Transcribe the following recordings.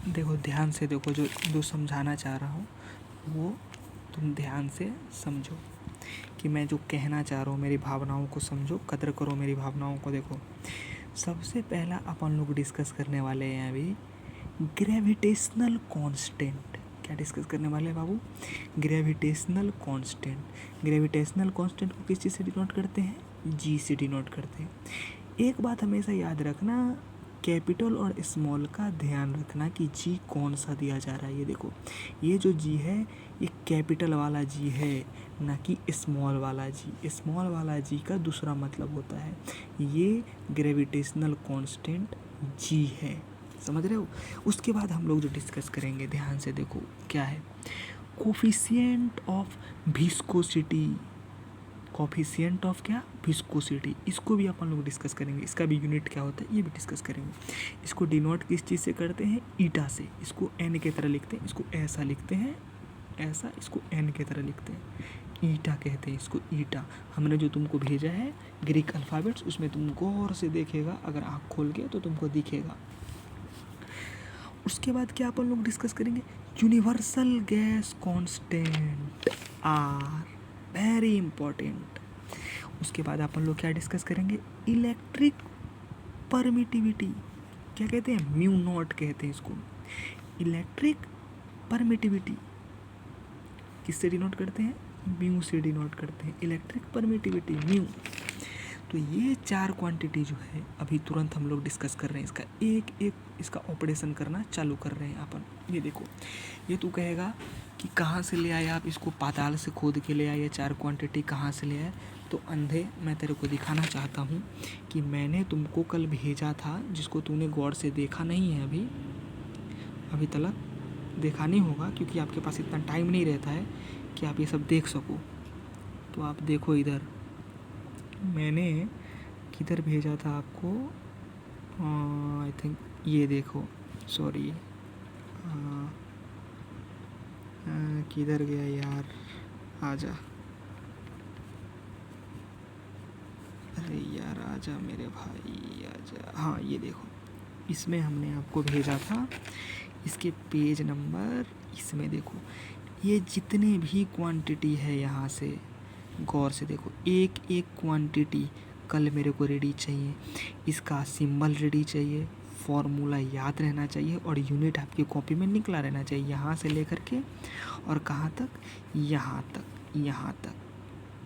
देखो ध्यान से देखो, जो समझाना चाह रहा हूँ वो तुम ध्यान से समझो कि मैं जो कहना चाह रहा हूँ, मेरी भावनाओं को समझो, कदर करो मेरी भावनाओं को। देखो सबसे पहला अपन लोग डिस्कस करने वाले हैं अभी ग्रेविटेशनल कांस्टेंट। क्या डिस्कस करने वाले हैं बाबू? Gravitational constant. ग्रेविटेशनल कांस्टेंट को किस चीज़ से डिनोट करते हैं? जी से डिनोट करते हैं। एक बात हमेशा याद रखना, कैपिटल और स्मॉल का ध्यान रखना कि जी कौन सा दिया जा रहा है। ये देखो, ये जो जी है ये कैपिटल वाला जी है, ना कि स्मॉल वाला जी। स्मॉल वाला जी का दूसरा मतलब होता है। ये ग्रेविटेशनल कांस्टेंट जी है, समझ रहे हो? उसके बाद हम लोग जो डिस्कस करेंगे, ध्यान से देखो क्या है, coefficient of viscosity. Coefficient of क्या? विस्कोसिटी। इसको भी अपन लोग डिस्कस करेंगे, इसका भी यूनिट क्या होता है ये भी डिस्कस करेंगे। इसको डिनोट किस चीज़ से करते हैं? ईटा से। इसको एन की तरह लिखते हैं, इसको ऐसा लिखते हैं, ऐसा, इसको एन की तरह लिखते हैं, ईटा कहते हैं इसको, ईटा। हमने जो तुमको भेजा है ग्रीक अल्फ़ाबेट्स, उसमें तुम गौर से देखेगा, अगर आँख खोल के तो तुमको दिखेगा। उसके बाद क्या अपन लोग डिस्कस करेंगे? Universal gas constant R, very important. उसके बाद अपन लोग क्या डिस्कस करेंगे? Electric permittivity. क्या कहते हैं? म्यू नॉट कहते हैं इसको। इलेक्ट्रिक परमिटिविटी किससे डिनोट करते हैं? म्यू से डिनोट करते हैं। Electric permittivity mu. तो ये चार क्वांटिटी जो है अभी तुरंत हम लोग डिस्कस कर रहे हैं, इसका एक एक इसका ऑपरेशन करना चालू कर रहे हैं अपन। ये देखो, ये तू कहेगा कि कहाँ से ले आए आप इसको? पाताल से खोद के ले आए? ये चार क्वांटिटी कहाँ से ले आए? तो अंधे, मैं तेरे को दिखाना चाहता हूँ कि मैंने तुमको कल भेजा था, जिसको तूने गौर से देखा नहीं है अभी तक देखा नहीं होगा, क्योंकि आपके पास इतना टाइम नहीं रहता है कि आप ये सब देख सको। तो आप देखो इधर, मैंने किधर भेजा था आपको? आई थिंक ये देखो, सॉरी किधर गया यार, आजा, अरे यार आजा मेरे भाई आजा। हाँ ये देखो, इसमें हमने आपको भेजा था, इसके पेज नंबर, इसमें देखो ये जितने भी क्वांटिटी है यहाँ से गौर से देखो, एक एक क्वांटिटी कल मेरे को रेडी चाहिए, इसका सिंबल रेडी चाहिए, फॉर्मूला याद रहना चाहिए और यूनिट आपकी कॉपी में निकला रहना चाहिए, यहाँ से लेकर के और कहाँ तक? यहाँ तक, यहाँ तक,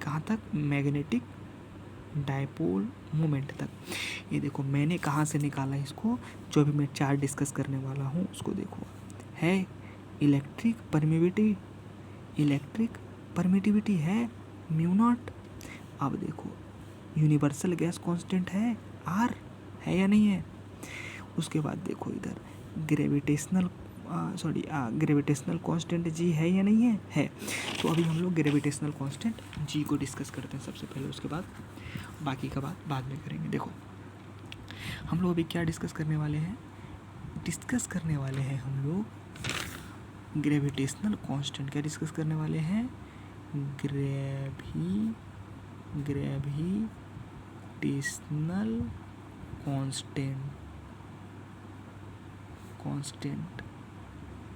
कहाँ तक? मैग्नेटिक डायपोल मोमेंट तक। ये देखो मैंने कहाँ से निकाला इसको, जो अभी मैं चार्ट डिस्कस करने वाला हूँ उसको देखो, है इलेक्ट्रिक परमिटिविटी। इलेक्ट्रिक परमिटिविटी है म्यू नॉट। अब देखो यूनिवर्सल गैस कांस्टेंट है आर, है या नहीं है? उसके बाद देखो इधर ग्रेविटेशनल ग्रेविटेशनल कांस्टेंट जी है या नहीं है? है। तो अभी हम लोग ग्रेविटेशनल कांस्टेंट जी को डिस्कस करते हैं सबसे पहले, उसके बाद बाकी का बात बाद में करेंगे। देखो हम लोग अभी क्या डिस्कस करने वाले हैं? डिस्कस करने वाले हैं हम लोग ग्रेविटेशनल कांस्टेंट। क्या डिस्कस करने वाले हैं? ग्रेविटेशनल कांस्टेंट,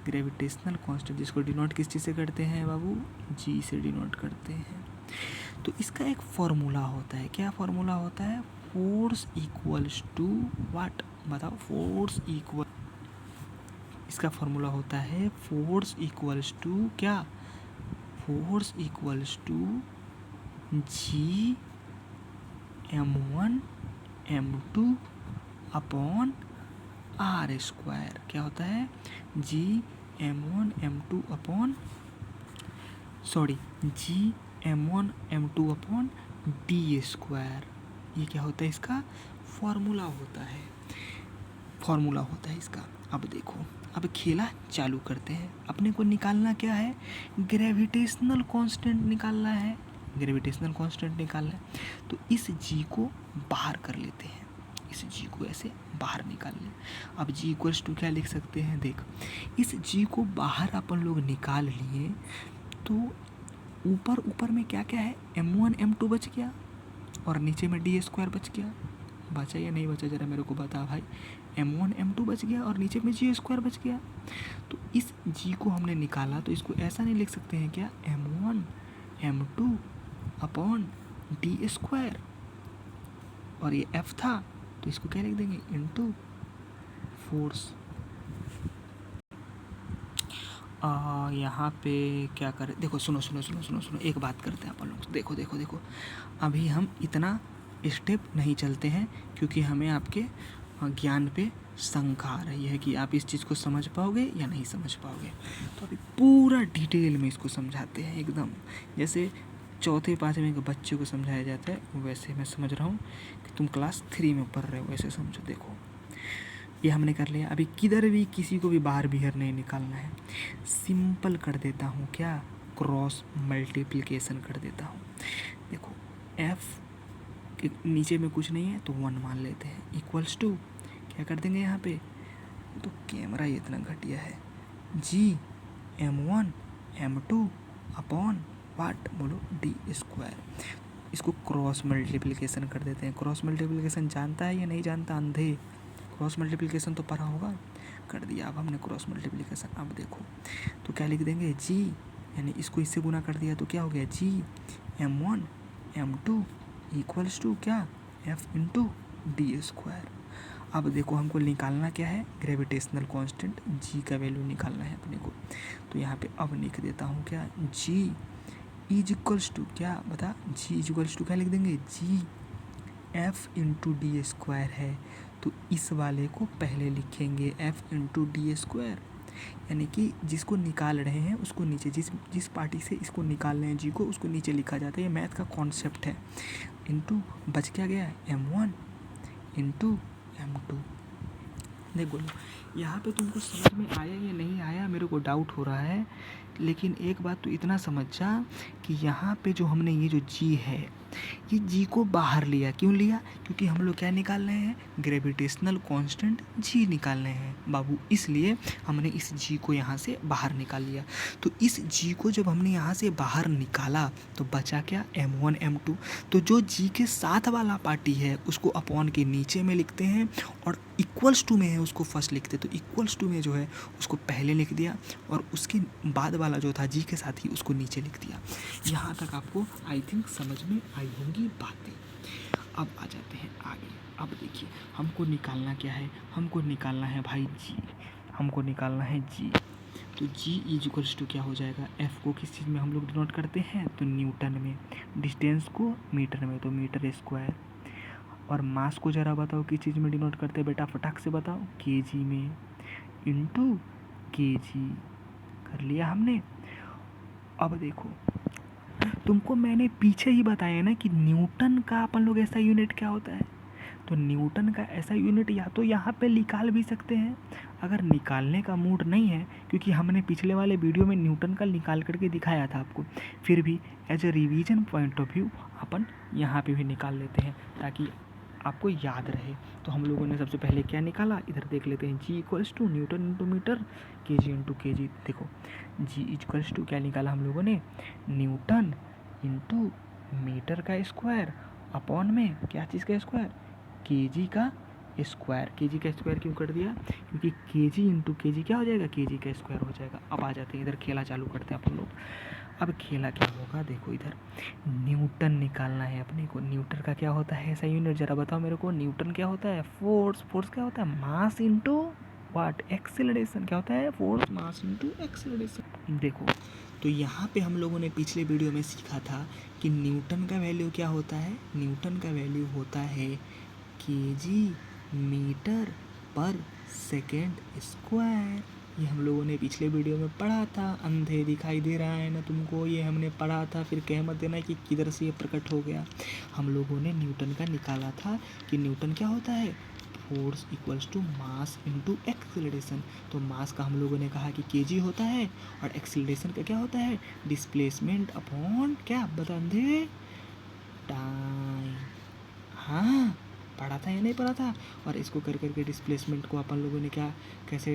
ग्रेविटेशनल कांस्टेंट, जिसको डिनोट किस चीज़ से करते हैं बाबू? जी से डिनोट करते हैं। तो इसका एक फॉर्मूला होता है। क्या फॉर्मूला होता है? Force equals to what? बताओ, फोर्स इक्वल, इसका फॉर्मूला होता है फोर्स इक्वल्स टू क्या? Force equals to G m1 m2 upon R square. क्या होता है? G m1 m2 upon, sorry, G m1 m2 upon D square. ये क्या होता है? इसका फॉर्मूला होता है, फॉर्मूला होता है इसका। अब देखो, अब खेला चालू करते हैं। अपने को निकालना क्या है? ग्रेविटेशनल कांस्टेंट निकालना है। ग्रेविटेशनल कांस्टेंट निकालना है तो इस जी को बाहर कर लेते हैं, इस जी को ऐसे बाहर निकाल लें। अब जी इक्वल्स टू क्या लिख सकते हैं? देख, इस जी को बाहर अपन लोग निकाल लिए तो ऊपर ऊपर में क्या क्या है? m1 m2 बच गया और नीचे में डी स्क्वायर बच गया। बचा या नहीं बचा जरा मेरे को बता भाई? m1 m2 बच गया और नीचे में जी स्क्वायर बच गया। तो इस जी को हमने निकाला तो इसको ऐसा नहीं लिख सकते हैं क्या, m1 m2 upon D square, और ये f था तो इसको क्या लिख देंगे, इनटू फोर्स। यहाँ पे क्या करें, देखो सुनो सुनो सुनो सुनो सुनो, एक बात करते हैं अपन लोग। देखो देखो देखो, अभी हम इतना स्टेप नहीं चलते हैं क्योंकि हमें आपके ज्ञान पे शंका आ रही है कि आप इस चीज़ को समझ पाओगे या नहीं समझ पाओगे। तो अभी पूरा डिटेल में इसको समझाते हैं, एकदम जैसे चौथे पाँचवें के बच्चे को समझाया जाता है वैसे मैं समझ रहा हूँ कि तुम क्लास 3 में पढ़ रहे हो, वैसे समझो। देखो ये हमने कर लिया। अभी किधर भी किसी को भी बाहर बिहर नहीं निकालना है, सिंपल कर देता हूँ, क्या क्रॉस मल्टीप्लिकेशन कर देता हूँ। देखो f के नीचे में कुछ नहीं है तो 1 मान लेते हैं, इक्वल्स टू क्या कर देंगे यहाँ पे, तो कैमरा ये इतना घटिया है, g m1 m2 अपॉन वाट बोलो डी स्क्वायर। इसको क्रॉस मल्टीप्लिकेशन कर देते हैं। क्रॉस मल्टीप्लिकेशन जानता है या नहीं जानता, अंधे? क्रॉस मल्टीप्लिकेशन तो पढ़ा होगा, कर दिया। अब हमने क्रॉस मल्टीप्लिकेशन, अब देखो तो क्या लिख देंगे, जी यानी इसको इससे गुना कर दिया तो क्या हो गया, जी m1 m2 इक्वल्स टू क्या, f इंटू डी स्क्वायर। अब देखो हमको निकालना क्या है, ग्रेविटेशनल कांस्टेंट g का वैल्यू निकालना है अपने को। तो यहाँ पे अब लिख देता हूँ क्या, g इज इक्वल्स टू क्या, बता, g इज इक्वल्स टू क्या लिख देंगे, g f into D square है तो इस वाले को पहले लिखेंगे f इंटू डी स्क्वायर, यानी कि जिसको निकाल रहे हैं उसको नीचे, जिस पार्टी से इसको निकाल रहे हैं जी को, उसको नीचे लिखा जाता है। ये मैथ का कॉन्सेप्ट है। इंटू बच क्या गया, m1 इंटू m2। देख बोलो यहाँ पे तुमको समझ में आया या नहीं आया, मेरे को डाउट हो रहा है। लेकिन एक बात तो इतना समझ जा कि यहाँ पे जो हमने ये जो जी है, ये जी को बाहर लिया। क्यों लिया, क्योंकि हम लोग क्या निकाल रहे हैं, ग्रेविटेशनल कांस्टेंट जी निकाल रहे हैं बाबू, इसलिए हमने इस जी को यहाँ से बाहर निकाल लिया। तो इस जी को जब हमने यहाँ से बाहर निकाला तो बचा क्या, m1 m2। तो जो जी के साथ वाला पार्टी है उसको अपॉन के नीचे में लिखते हैं, और इक्वल्स टू में है उसको फर्स्ट लिखते। तो इक्वल्स टू में जो है उसको पहले लिख दिया, और उसके बाद वाला जो था जी के साथ ही उसको नीचे लिख दिया। यहाँ तक आपको आई थिंक समझ में आई होंगी बातें। अब आ जाते हैं आगे। अब देखिए हमको निकालना क्या है, हमको निकालना है भाई जी, हमको निकालना है जी। तो जी इज इक्वल्स टू क्या हो जाएगा, एफ को किस चीज़ में हम लोग डिनोट करते हैं, तो न्यूटन में, डिस्टेंस को मीटर में, तो मीटर स्क्वायर, और मास को ज़रा बताओ किस चीज़ में डिनोट करते हैं बेटा, फटाक से बताओ, केजी में, इनटू केजी। कर लिया हमने। अब देखो तुमको मैंने पीछे ही बताया ना कि न्यूटन का अपन लोग ऐसा यूनिट क्या होता है। तो न्यूटन का ऐसा यूनिट या तो यहाँ पे निकाल भी सकते हैं, अगर निकालने का मूड नहीं है, क्योंकि हमने पिछले वाले वीडियो में न्यूटन का निकाल करके दिखाया था आपको, फिर भी as a revision point of view अपन यहाँ पे भी निकाल लेते हैं ताकि आपको याद रहे। तो हम लोगों ने सबसे पहले क्या निकाला, इधर देख लेते हैं, G equals to newton into meter, K G into के जी। देखो जी इक्वल्स टू क्या निकाला हम लोगों ने, न्यूटन इंटू मीटर का स्क्वायर अपॉन में क्या चीज़ का स्क्वायर, के जी का स्क्वायर। के जी का स्क्वायर क्यों कर दिया, क्योंकि के जी इंटू के जी क्या हो जाएगा, के जी का स्क्वायर हो जाएगा। अब आ जाते हैं इधर, खेला चालू करते हैं अपन लोग। अब खेला क्या होगा, देखो इधर न्यूटन निकालना है अपने को। न्यूटन का क्या होता है ऐसा यूनिट, जरा बताओ मेरे को। न्यूटन क्या होता है, फोर्स। फोर्स क्या होता है, मास इंटू वाट, एक्सेलरेशन। क्या होता है, फोर्स मास इंटू एक्सेलरेशन। देखो तो यहाँ पे हम लोगों ने पिछले वीडियो में सीखा था कि न्यूटन का वैल्यू क्या होता है, न्यूटन का वैल्यू होता है केजी मीटर पर सेकेंड स्क्वायर। ये हम लोगों ने पिछले वीडियो में पढ़ा था। अंधे दिखाई दे रहा है ना तुमको, ये हमने पढ़ा था, फिर कह मत देना कि किधर से ये प्रकट हो गया। हम लोगों ने न्यूटन का निकाला था कि न्यूटन क्या होता है, force equals to mass into acceleration. तो मास का हम लोगों ने कहा कि केजी होता है, और एक्सेलरेशन का क्या होता है, डिस्प्लेसमेंट अपॉन क्या, बता अंधे, टाइम। हाँ पढ़ा था या नहीं पढ़ा था। और इसको कर करके डिस्प्लेसमेंट को अपन लोगों ने क्या, कैसे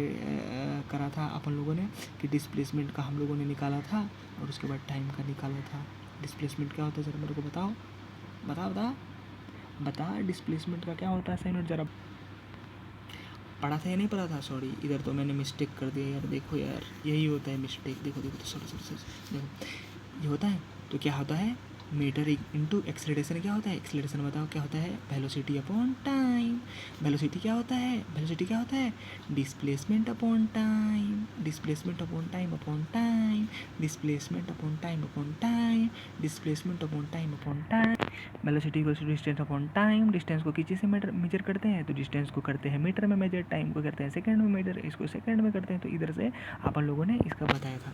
करा था अपन लोगों ने, कि डिस्प्लेसमेंट का हम लोगों ने निकाला था और उसके बाद टाइम का निकाला था। डिस्प्लेसमेंट क्या होता है जरा मेरे को बताओ, बता बता बता, डिस्प्लेसमेंट का क्या होता है सही नोट जरा। पढ़ा था या नहीं पढ़ा था, सॉरी इधर तो मैंने मिस्टेक कर दिया यार, देखो यार यही होता है मिस्टेक, देखो देखो तो सॉरी सॉरी सॉरी, देखो ये होता है। तो क्या होता है, मीटर इंटू एक्सेलरेशन क्या होता है, एक्सेलरेशन बताओ क्या होता है, वेलोसिटी अपॉन टाइम। वेलोसिटी क्या होता है, वेलोसिटी क्या होता है, displacement upon time, displacement upon time upon time, displacement upon time upon time, displacement upon time upon time. Velocity equals to distance upon time. Distance को किस चीज़ से मेजर करते हैं, तो डिस्टेंस को करते हैं मीटर में मेजर, टाइम को करते हैं सेकंड में मेजर, इसको सेकंड में करते हैं। तो इधर से अपन लोगों ने इसका बताया था।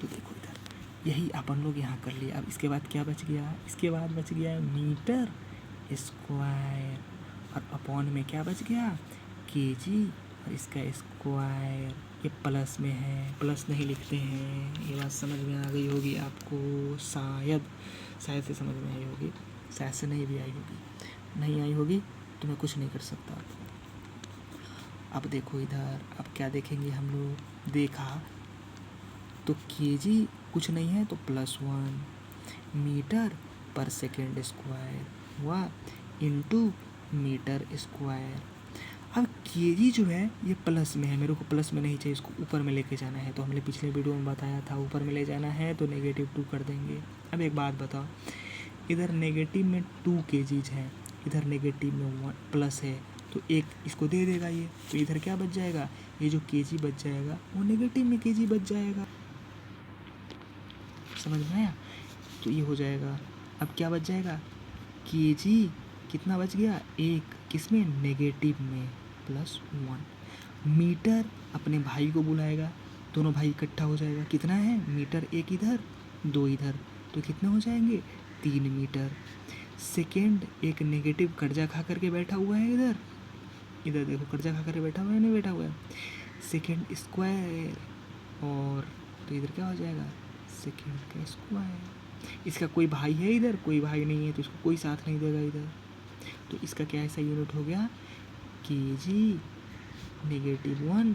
तो देखो इधर यही अपन लोग यहाँ कर लिए। अब इसके बाद क्या बच गया, इसके बाद बच गया मीटर स्क्वायर, और अपॉन में क्या बच गया, केजी, और इसका स्क्वायर। ये प्लस में है, प्लस नहीं लिखते हैं। ये बात समझ में आ गई होगी आपको, शायद से समझ में आई होगी, शायद से नहीं भी आई होगी। नहीं आई होगी तो मैं कुछ नहीं कर सकता। अब देखो इधर, अब क्या देखेंगे हम लोग, देखा तो केजी कुछ नहीं है तो +1 मीटर पर सेकेंड स्क्वायर हुआ इंटू मीटर स्क्वायर। अब केजी जो है ये प्लस में है, मेरे को प्लस में नहीं चाहिए, इसको ऊपर में लेके जाना है। तो हमने पिछले वीडियो में बताया था ऊपर में ले जाना है तो -2 कर देंगे। अब एक बात बताओ, इधर नेगेटिव में 2 केजीज है, इधर नेगेटिव में 1 प्लस है, तो एक इसको दे देगा ये, तो इधर क्या बच जाएगा, ये जो केजी बच जाएगा वो नेगेटिव में केजी बच जाएगा। समझ में आया, तो ये हो जाएगा। अब क्या बच जाएगा, केजी कितना बच गया, एक, किसमें, नेगेटिव में, +1। मीटर अपने भाई को बुलाएगा, दोनों भाई इकट्ठा हो जाएगा, कितना है मीटर, एक इधर 2 इधर, तो कितने हो जाएंगे 3 मीटर। सेकेंड एक नेगेटिव कर्जा खा करके बैठा हुआ है इधर, इधर देखो कर्जा खा करके बैठा हुआ है, नहीं बैठा हुआ है, सेकेंड स्क्वायर, और तो इधर क्या हो जाएगा, सेकेंड का स्क्वायर। इसका कोई भाई है इधर, कोई भाई नहीं है तो इसको कोई साथ नहीं देगा इधर। तो इसका क्या ऐसा यूनिट हो गया, KG -1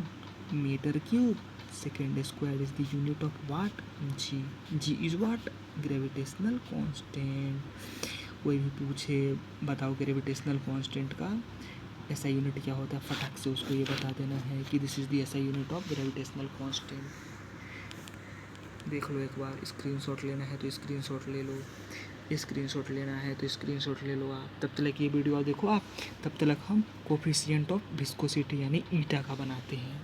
metre cube second square is the unit of what, G. G is what, gravitational constant. कोई भी पूछे बताओ ग्रेविटेशनल कांस्टेंट का ऐसा यूनिट क्या होता है, फटाक से उसको ये बता देना है कि दिस इज द ऐसा यूनिट ऑफ ग्रेविटेशनल कांस्टेंट। देख लो एक बार, स्क्रीनशॉट लेना है तो स्क्रीनशॉट ले लो, स्क्रीनशॉट लेना है तो स्क्रीनशॉट ले लो आप। तब तक ये वीडियो देखो आप, तब तक हम कोफिशिएंट ऑफ विस्कोसिटी यानी ईटा का बनाते हैं।